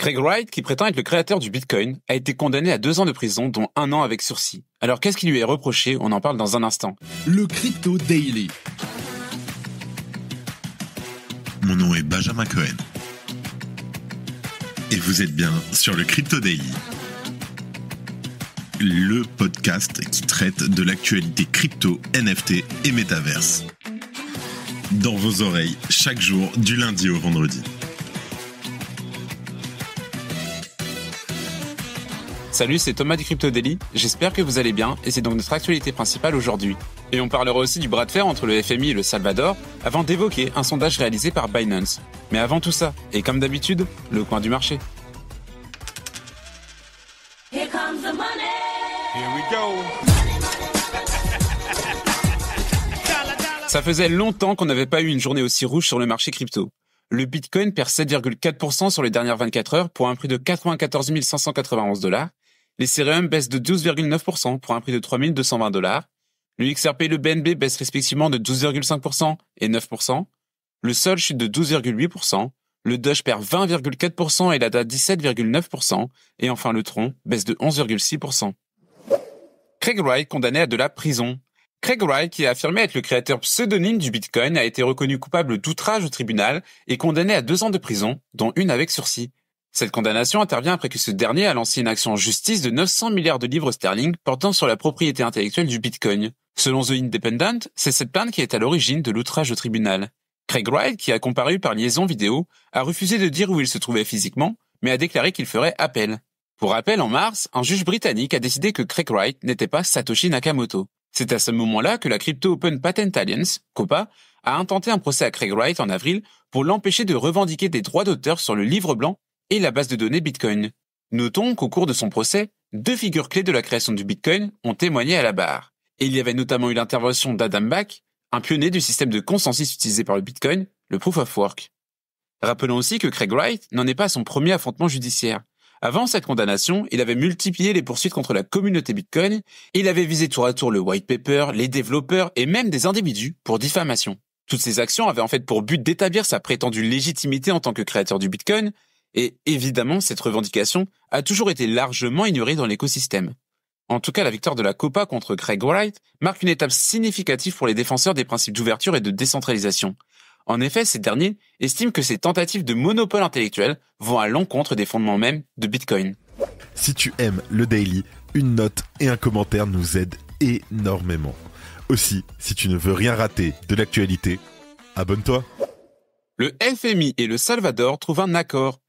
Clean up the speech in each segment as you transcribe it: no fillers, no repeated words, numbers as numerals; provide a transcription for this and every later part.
Craig Wright, qui prétend être le créateur du Bitcoin, a été condamné à 2 ans de prison, dont 1 an avec sursis. Alors qu'est-ce qui lui est reproché? On en parle dans un instant. Le Crypto Daily. Mon nom est Benjamin Cohen. Et vous êtes bien sur le Crypto Daily. Le podcast qui traite de l'actualité crypto, NFT et métaverse. Dans vos oreilles, chaque jour, du lundi au vendredi. Salut, c'est Thomas du Crypto Daily, j'espère que vous allez bien et c'est donc notre actualité principale aujourd'hui. Et on parlera aussi du bras de fer entre le FMI et le Salvador avant d'évoquer un sondage réalisé par Binance. Mais avant tout ça, et comme d'habitude, le coin du marché. Here comes the money. Here we go. Ça faisait longtemps qu'on n'avait pas eu une journée aussi rouge sur le marché crypto. Le Bitcoin perd 7,4% sur les dernières 24 heures pour un prix de 94 591 $. L'Ethereum baisse de 12,9% pour un prix de 3 220 $. Le XRP et le BNB baissent respectivement de 12,5% et 9%. Le Sol chute de 12,8%. Le Doge perd 20,4% et l'ADA 17,9%. Et enfin le Tron baisse de 11,6%. Craig Wright condamné à de la prison. Craig Wright, qui a affirmé être le créateur pseudonyme du Bitcoin, a été reconnu coupable d'outrage au tribunal et condamné à 2 ans de prison, dont 1 avec sursis. Cette condamnation intervient après que ce dernier a lancé une action en justice de 900 milliards de livres sterling portant sur la propriété intellectuelle du Bitcoin. Selon The Independent, c'est cette plainte qui est à l'origine de l'outrage au tribunal. Craig Wright, qui a comparu par liaison vidéo, a refusé de dire où il se trouvait physiquement, mais a déclaré qu'il ferait appel. Pour rappel, en mars, un juge britannique a décidé que Craig Wright n'était pas Satoshi Nakamoto. C'est à ce moment-là que la Crypto Open Patent Alliance, COPA, a intenté un procès à Craig Wright en avril pour l'empêcher de revendiquer des droits d'auteur sur le livre blanc et la base de données Bitcoin. Notons qu'au cours de son procès, 2 figures clés de la création du Bitcoin ont témoigné à la barre. Et il y avait notamment eu l'intervention d'Adam Back, un pionnier du système de consensus utilisé par le Bitcoin, le Proof of Work. Rappelons aussi que Craig Wright n'en est pas à son premier affrontement judiciaire. Avant cette condamnation, il avait multiplié les poursuites contre la communauté Bitcoin et il avait visé tour à tour le white paper, les développeurs et même des individus pour diffamation. Toutes ces actions avaient en fait pour but d'établir sa prétendue légitimité en tant que créateur du Bitcoin et évidemment cette revendication a toujours été largement ignorée dans l'écosystème. En tout cas, la victoire de la COPA contre Craig Wright marque une étape significative pour les défenseurs des principes d'ouverture et de décentralisation. En effet, ces derniers estiment que ces tentatives de monopole intellectuel vont à l'encontre des fondements mêmes de Bitcoin. Si tu aimes le Daily, une note et un commentaire nous aident énormément. Aussi, si tu ne veux rien rater de l'actualité, abonne-toi. Le FMI et le Salvador trouvent un accord.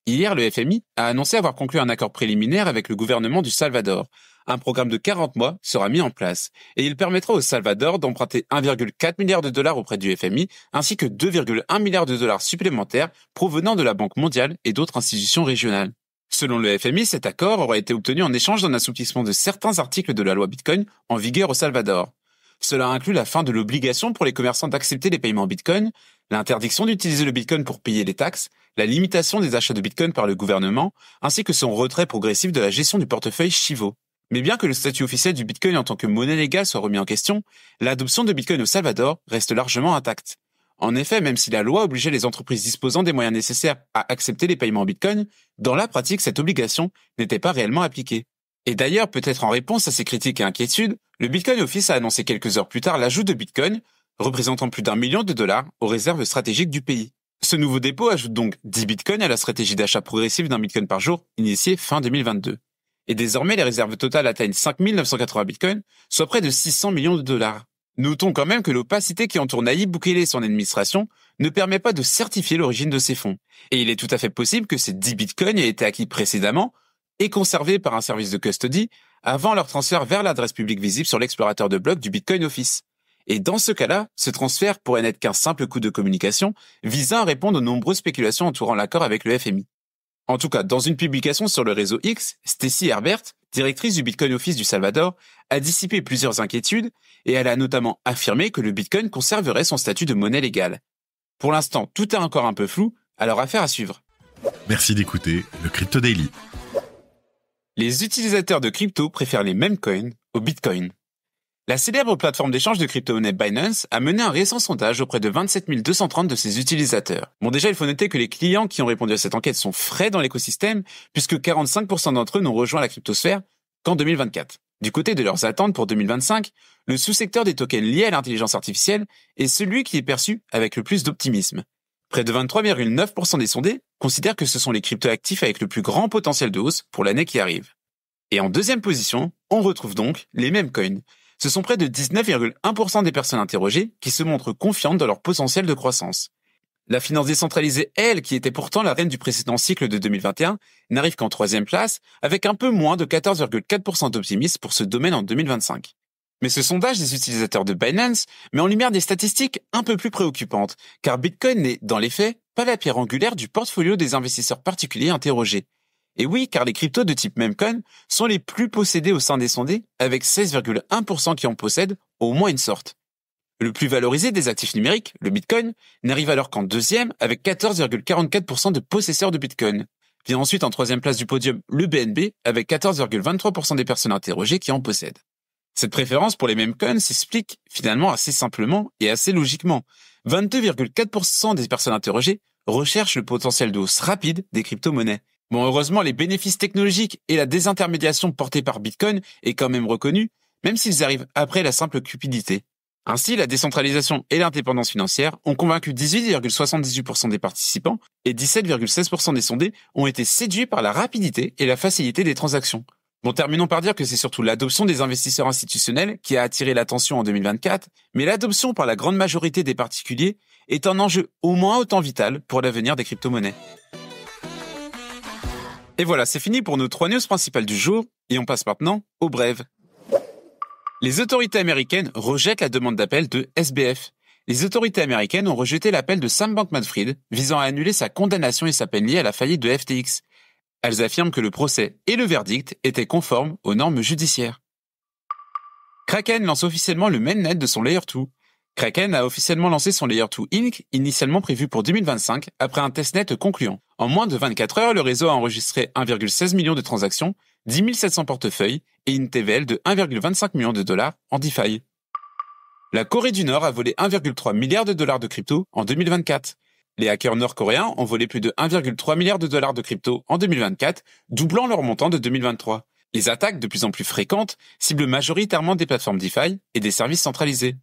Hier, le FMI a annoncé avoir conclu un accord préliminaire avec le gouvernement du Salvador. Un programme de 40 mois sera mis en place et il permettra au Salvador d'emprunter 1,4 milliard de dollars auprès du FMI ainsi que 2,1 milliards de dollars supplémentaires provenant de la Banque mondiale et d'autres institutions régionales. Selon le FMI, cet accord aurait été obtenu en échange d'un assouplissement de certains articles de la loi Bitcoin en vigueur au Salvador. Cela inclut la fin de l'obligation pour les commerçants d'accepter les paiements en Bitcoin, l'interdiction d'utiliser le Bitcoin pour payer les taxes, la limitation des achats de Bitcoin par le gouvernement, ainsi que son retrait progressif de la gestion du portefeuille Chivo. Mais bien que le statut officiel du Bitcoin en tant que monnaie légale soit remis en question, l'adoption de Bitcoin au Salvador reste largement intacte. En effet, même si la loi obligeait les entreprises disposant des moyens nécessaires à accepter les paiements en Bitcoin, dans la pratique, cette obligation n'était pas réellement appliquée. Et d'ailleurs, peut-être en réponse à ces critiques et inquiétudes, le Bitcoin Office a annoncé quelques heures plus tard l'ajout de Bitcoin, représentant plus d'1 million de dollars aux réserves stratégiques du pays. Ce nouveau dépôt ajoute donc 10 Bitcoins à la stratégie d'achat progressif d'un Bitcoin par jour initiée fin 2022. Et désormais, les réserves totales atteignent 5 980 bitcoins, soit près de 600 millions de dollars. Notons quand même que l'opacité qui entoure Nayib Bukele et son administration ne permet pas de certifier l'origine de ces fonds. Et il est tout à fait possible que ces 10 bitcoins aient été acquis précédemment et conservés par un service de custody avant leur transfert vers l'adresse publique visible sur l'explorateur de blocs du Bitcoin Office. Et dans ce cas-là, ce transfert pourrait n'être qu'un simple coup de communication visant à répondre aux nombreuses spéculations entourant l'accord avec le FMI. En tout cas, dans une publication sur le réseau X, Stacy Herbert, directrice du Bitcoin Office du Salvador, a dissipé plusieurs inquiétudes et elle a notamment affirmé que le Bitcoin conserverait son statut de monnaie légale. Pour l'instant, tout est encore un peu flou, alors affaire à suivre. Merci d'écouter le Crypto Daily. Les utilisateurs de crypto préfèrent les mêmes coins au Bitcoin. La célèbre plateforme d'échange de crypto-monnaies Binance a mené un récent sondage auprès de 27 230 de ses utilisateurs. Bon, déjà, il faut noter que les clients qui ont répondu à cette enquête sont frais dans l'écosystème, puisque 45% d'entre eux n'ont rejoint la cryptosphère qu'en 2024. Du côté de leurs attentes pour 2025, le sous-secteur des tokens liés à l'intelligence artificielle est celui qui est perçu avec le plus d'optimisme. Près de 23,9% des sondés considèrent que ce sont les cryptoactifs avec le plus grand potentiel de hausse pour l'année qui arrive. Et en deuxième position, on retrouve donc les mêmes coins. Ce sont près de 19,1% des personnes interrogées qui se montrent confiantes dans leur potentiel de croissance. La finance décentralisée, elle, qui était pourtant la reine du précédent cycle de 2021, n'arrive qu'en troisième place, avec un peu moins de 14,4% d'optimisme pour ce domaine en 2025. Mais ce sondage des utilisateurs de Binance met en lumière des statistiques un peu plus préoccupantes, car Bitcoin n'est, dans les faits, pas la pierre angulaire du portfolio des investisseurs particuliers interrogés. Et oui, car les cryptos de type memecoin sont les plus possédés au sein des sondés, avec 16,1% qui en possèdent au moins une sorte. Le plus valorisé des actifs numériques, le Bitcoin, n'arrive alors qu'en deuxième, avec 14,44% de possesseurs de Bitcoin. Vient ensuite en troisième place du podium le BNB, avec 14,23% des personnes interrogées qui en possèdent. Cette préférence pour les memecoins s'explique finalement assez simplement et assez logiquement. 22,4% des personnes interrogées recherchent le potentiel de hausse rapide des crypto-monnaies. Bon, heureusement, les bénéfices technologiques et la désintermédiation portée par Bitcoin est quand même reconnue, même s'ils arrivent après la simple cupidité. Ainsi, la décentralisation et l'indépendance financière ont convaincu 18,78% des participants et 17,16% des sondés ont été séduits par la rapidité et la facilité des transactions. Bon, terminons par dire que c'est surtout l'adoption des investisseurs institutionnels qui a attiré l'attention en 2024, mais l'adoption par la grande majorité des particuliers est un enjeu au moins autant vital pour l'avenir des crypto-monnaies. Et voilà, c'est fini pour nos 3 news principales du jour, et on passe maintenant aux brèves. Les autorités américaines rejettent la demande d'appel de SBF. Les autorités américaines ont rejeté l'appel de Sam Bankman-Fried visant à annuler sa condamnation et sa peine liée à la faillite de FTX. Elles affirment que le procès et le verdict étaient conformes aux normes judiciaires. Kraken lance officiellement le mainnet de son Layer 2. Kraken a officiellement lancé son Layer 2 Inc., initialement prévu pour 2025, après un testnet concluant. En moins de 24 heures, le réseau a enregistré 1,16 million de transactions, 10 700 portefeuilles et une TVL de 1,25 million de dollars en DeFi. La Corée du Nord a volé 1,3 milliard de dollars de crypto en 2024. Les hackers nord-coréens ont volé plus de 1,3 milliard de dollars de crypto en 2024, doublant leur montant de 2023. Les attaques, de plus en plus fréquentes, ciblent majoritairement des plateformes DeFi et des services centralisés.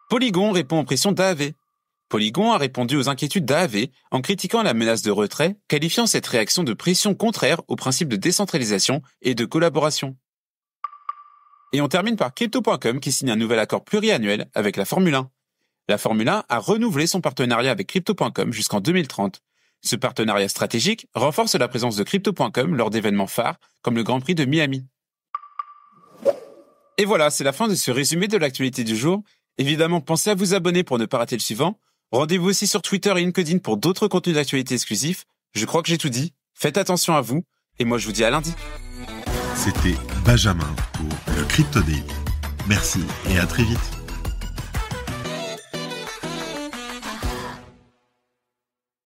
Polygon répond aux pressions d'AAV. Polygon a répondu aux inquiétudes d'AAV en critiquant la menace de retrait, qualifiant cette réaction de pression contraire au principe de décentralisation et de collaboration. Et on termine par Crypto.com qui signe un nouvel accord pluriannuel avec la Formule 1. La Formule 1 a renouvelé son partenariat avec Crypto.com jusqu'en 2030. Ce partenariat stratégique renforce la présence de Crypto.com lors d'événements phares comme le Grand Prix de Miami. Et voilà, c'est la fin de ce résumé de l'actualité du jour. Évidemment, pensez à vous abonner pour ne pas rater le suivant. Rendez-vous aussi sur Twitter et LinkedIn pour d'autres contenus d'actualité exclusifs. Je crois que j'ai tout dit. Faites attention à vous. Et moi, je vous dis à lundi. C'était Benjamin pour le Crypto Daily. Merci et à très vite.